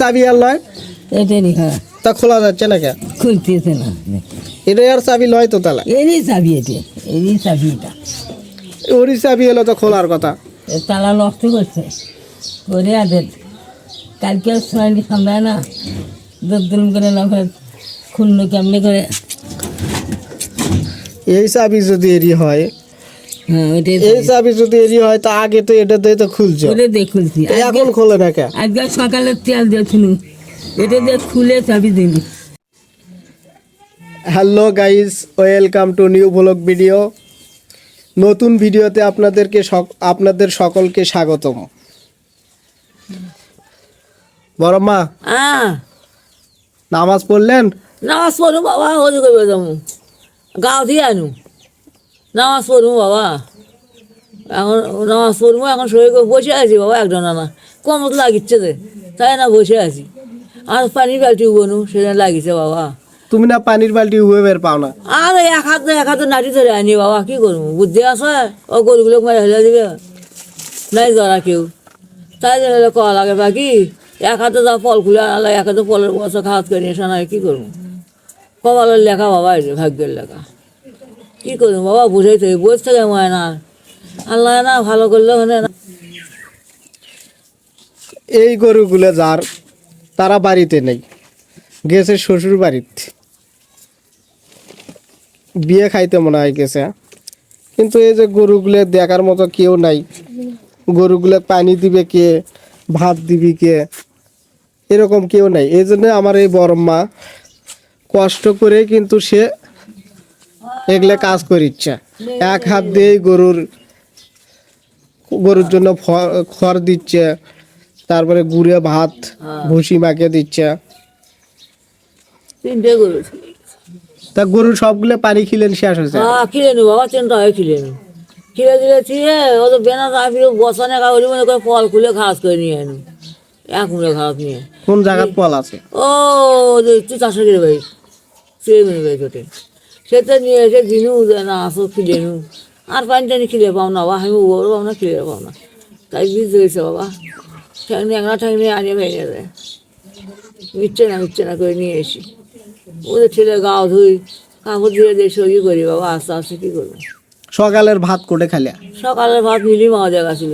চাবি আর লয় এটাই হ্যাঁ তা খোলা যাচ্ছে না কেন? খুলতেছে না এটা আর চাবি লয় তো তালা এরই চাবি এরই চাবি এটা ওরই চাবি এলো তো খোলার কথা। তালা নষ্ট করছে করে আদের কালকে সরাইনি সামলায় না দুম করে না করে খুললো কেমনি করে। এই চাবি যদি এরি হয় হ্যাঁ ওইটাই এই চাবি যদি এরি হয় তা আগে তো এটা দিয়ে তো খুলছো, ওটা দিয়ে খুলছি এখন খোলে না কেন? আজকে সকালে তেল দিয়েছিল এটা দিয়ে খুলে চাবি দিলি। Hello guys, welcome to new blog video. নতুন ভিডিওতে আপনাদের সকলকে স্বাগতম। বড় মা হ্যাঁ নামাজ পড়লেন? নামাজ পড়ু বাবা হজু করবে যাবো গাঁও দিয়ে আনু নামাজ পড়বো বাবা এখন নামাজ পড়বো এখন শরীর বসে আছি বাবা একজন না কমত লাগিচ্ছে যে তাই না বসে আছি আর পানির বালতি উবনু সেটা লাগিছে বাবা। তুমি না পানির বালতি হুয়ে বের পাও না? আর এক হাতে নাটি ধরে আনি বাবা কি করবো বুদ্ধি আছে ও গরুগুলো মারা হেলে দিবে নাই ধরা কেউ তাই জন্য কওয়া লাগে বাকি এক হাতে যা ফল খুলে আনালে এক হাতে ফলের বসা খাওয়াত করে নিয়ে শোনায় কী করবো কপালের লেখা বাবা এটা ভাগ্যের লেখা কী করবো বাবা বুঝাই তো বসে থেকে ময় না আল্লাহ না ভালো করলে মানে না। এই গরুগুলো যার তারা বাড়িতে নেই, গেছে শ্বশুর বাড়িতে বিয়ে খাইতে মনে হয় গেছে। কিন্তু এই যে গরুগুলো দেখার মতো কেউ নাই, গরুগুলো পানি দিবে কে, ভাত দিবি কে, এরকম কেউ নাই। এই জন্য আমার এই বড় মা কষ্ট করে কিন্তু সে এগুলো কাজ করিচ্ছে। এক হাত দিয়ে গরুর জন্য খড় দিচ্ছে, তারপরে গুড়ে ভাত ভুসি মাকে দিচ্ছে। তিনটে গরু তা গরুর সবগুলো পানি খিলেন শেষ হয়েছে? হ্যাঁ খিলে নি বাবা চিন্তা হয় খিলে নি খিলে দিলে ছিঁড়ে ও তো বেনা তাপিয়ে বসানে কাউরি মনে করে ফল খুলে ঘাস করে নিয়ে আনু এক মুড়ে ঘাস নিয়ে। কোন জায়গার পল আছে? ও তুই চাষা কিনে বাড়ি সে মেনে বাড়ি ছোটে সেটা নিয়ে এসে দিনু না আসো খিলে নু আর পানি টানি খিলে পাও না বাবা আমি ওর পাও না খিলে পাও না তাই বীজ হয়েছে বাবা ঠ্যাংনি একটা ঠ্যাংনি আনিয়ে ভেঙে দেয় মিচ্ছে না করে নিয়ে এসি ওদের ছেলে গাও ধুই কাপড় ধুয়ে দিয়ে সরি করি বাবা আস্তে আস্তে কী করবো। সকালের ভাত কোটে খালিয়া? সকালের ভাত মিলি মাওয়া জায়গা ছিল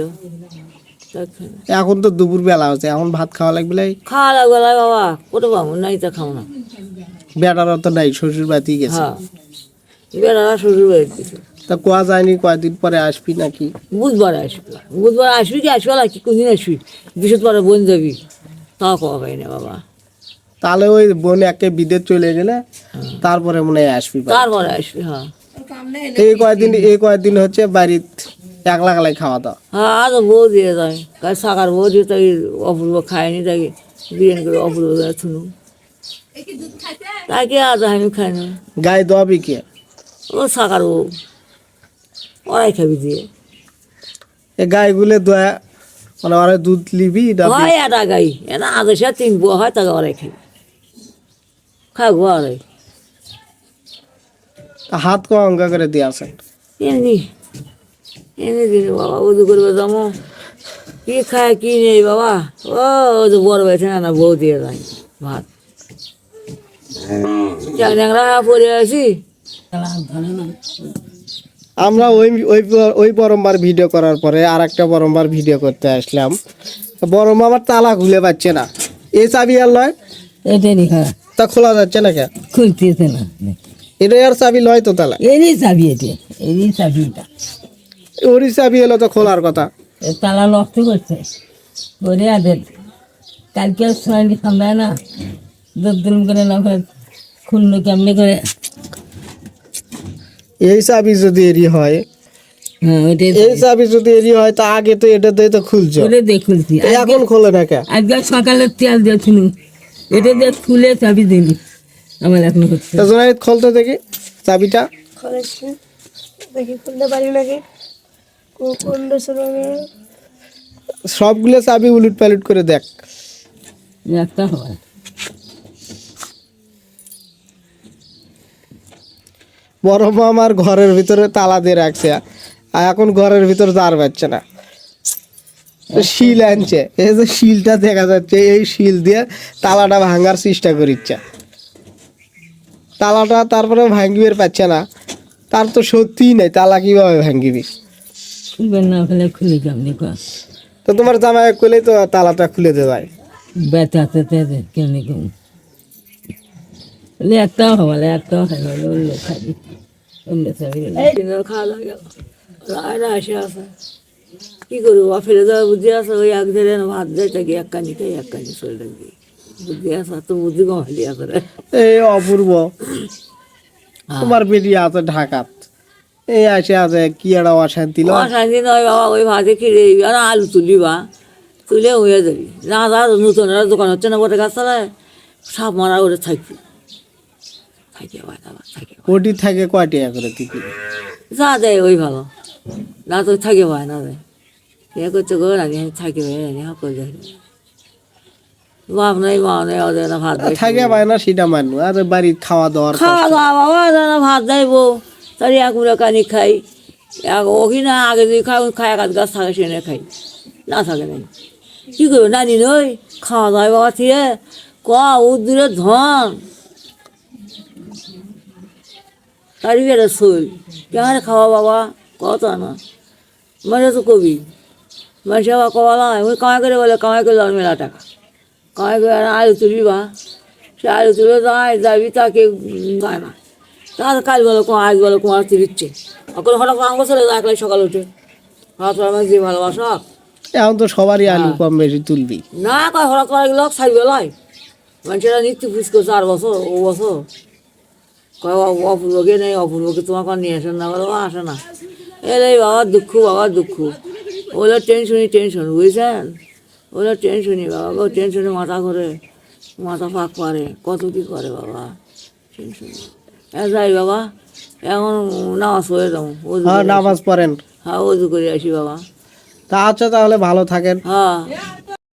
এখন তো দুপুর বেলা হচ্ছে, এখন ভাত খাওয়া লাগবে। খাওয়া লাগবে বাবা কোটো পাবো নাই তা খাও না। বেটারা তো নাই, শ্বশুর বাড়ি গেছে। হ্যাঁ বেড়ারা শ্বশুর বাড়ির কিছু তা কোয়া যায়নি কয়দিন পরে আসবি নাকি? বুধবার আসবি কি আসবি না কি কোনদিন আসবি বৃহস্পতিবার বোন যাবি তাও কওয়া পাই না বাবা। তাহলে ওই বোন একে বিদেশ চলে গেলে তারপরে মনে হয় আসবি। তারপরে আসবি হ্যাঁ এই কয়দিন হচ্ছে বাড়িতে একলা একলাই খাওয়া দাওয়া। হ্যাঁ আজ বউ দিয়ে যায় কাল সাকার বউ দিয়ে তাই অপূর্ব খায়নি তাই বিরিয়ানি করে অপূর্ব শুনু তাকে আজ আমি খাই না। গায়ে দোয়াবি কে? ও সাকার বউ ওরাই খাবি দিয়ে এ গাইগুলো দোয়া মানে ওরা দুধ লিবি হয় একটা গাই এনা আদেশে 3 বউ হয় তাকে ওরাই খাবি খাবো ওরাই হাত কো অঙ্কা করে দিয়ে আসেন। এমনি দিন বাবা উদু করবে যাবো কি খায় কি নেই বাবা ও তো বড় হয়েছে না বউ দিয়ে যায় ভাত চ্যাংরা পরে আছি। আমরা ওই বরমবার ভিডিও করার পরে আর একটা বরমবার ভিডিও করতে আসলাম। বরম আমার তালা খুলে পাচ্ছে না, এই চাবি আর লয় এটাই হ্যাঁ তা খোলা যাচ্ছে না কেন? খুলতেছে না এটা আর চাবি লয় তো তালা এরই চাবি এরই চাবি এটা ওরই চাবি এলো তো খোলার কথা। তালা নষ্ট করছে করে আদের কালকে সরাইনি সামলায় না দুম করে না করে খুললো কেমনি করে। এই চাবি যদি এরি হয় হ্যাঁ ওইটাই এই চাবি যদি এরি হয় তা আগে তো এটা দিয়ে তো খুলছো, ওটা দিয়ে খুলছি এখন খোলে না কেন? আজকে সকালে তেল দিয়েছিল এটা দিয়ে খুলে চাবি দিলি আমার এখন হচ্ছে খোলতে দেখি চাবিটা দেখি খুলতে পারি নাকি সবগুলো চাবি উলট পালট করে দেখ। একটা হয় বড় মা আমার ঘরের ভিতরে তালা দিয়ে রাখছে আর এখন ঘরের ভিতরে দাঁড় পাচ্ছে না। তো শিল আনছে, এই যে শিলটা দেখা যাচ্ছে, এই শিল দিয়ে তালাটা ভাঙার চেষ্টা করিচ্ছে। তালাটা তারপরে ভাঙিবার পাচ্ছে না, তার তো সত্যিই নাই, তালা কিভাবে ভাঙিবি? খুলবেন না ফেলে খুলে কেমনি কর তো তোমার জামাই কইলেই তো তালাটা খুলে দেয়। বেতাতে কেমনি কেমন একটাও হবালে একটাও খাইবে অন্য খাবি অন্য খাবি খাওয়া দাওয়া গেল রায়রা এসে আছে কি করবো ফেলে দেওয়া বুদ্ধি আছে ওই এক ধরে ভাত দেয় তাকে এক কানি খাই এক কানি শরীর লাগবে বুদ্ধি আছে তো বুদ্ধি কমালি আছে রে এই অপূর্ব, তোমার বেটি আছে ঢাকাত, এই আসে আছে কি একটা অশান্তি লয়। অশান্তি নয় বাবা ওই ভাতে খিরে আর আলু তুলিবা তুলে হয়ে যাবি না যা নতুন দোকান হচ্ছে না বটে গাছ চালায় সাপ মারা ওটা থাকবি থাকে ভাই দাবা থাকে ওটি থাকে কয় টাকা করে টিকিট? যা দেয় ওই ভালো না তো থাকে ভাই না দেয় এ করছে গো রানি থাকে ভাই রানি সকল দেয় বাপ নাই মা নেই ওদের না ভাত দেয় থাকে পায় না সেটা মানবো, আর বাড়ির খাওয়া দাওয়ার খাওয়া দাওয়া বাবা ওদের না ভাত দেব তার এক মুড়া কানি খাই এক ওকি না আগে যদি খাই এক গাছ থাকে সেনে খাই না থাকে নাই কী করবে নানি নই খাওয়া দাওয়া বাবা থেকে ক উদ্দূরের ধন তারই বেড়ে শোল কেমন খাওয়া বাবা কত না মানে তো কবি মানুষ আবার কবালা ওই কামাই করে বলে কামাই করে যাওয়ার মেলা টাকা কামাই করে আলু তুলবি বা সে আলু তুলে যায় যাবি তাকে গায় না তাহলে কাল বলো আজ বলো কুমার তুলিচ্ছে এখন হঠাৎ আমার চলে যায় একলাই সকাল উঠে হঠাৎ আমার যে ভালোবাসা এখন তো সবারই আলু কম বেশি তুলবি। না কয় হঠাৎ করে গেল সারি বেলায় মানুষেরা নিত্য পুষ করছে 4 বছর ও বছর কয় অপূর্বকে নেই অপূর্বকে তোমাকে নিয়ে আসেন না বলো আসে না এলে বাবা দুঃখ ওগুলো টেনশন বুঝছেন ওগুলো টেনশনই বাবা গো টেনশনে মাথা ঘরে মাথা ফাঁক পারে কত কী করে বাবা টেনশন যাই বাবা এখন নামাজ পড়ে যাবো হ্যাঁ নামাজ পড়েন। হ্যাঁ উজু করে আসি বাবা। তা আচ্ছা তাহলে ভালো থাকেন। হ্যাঁ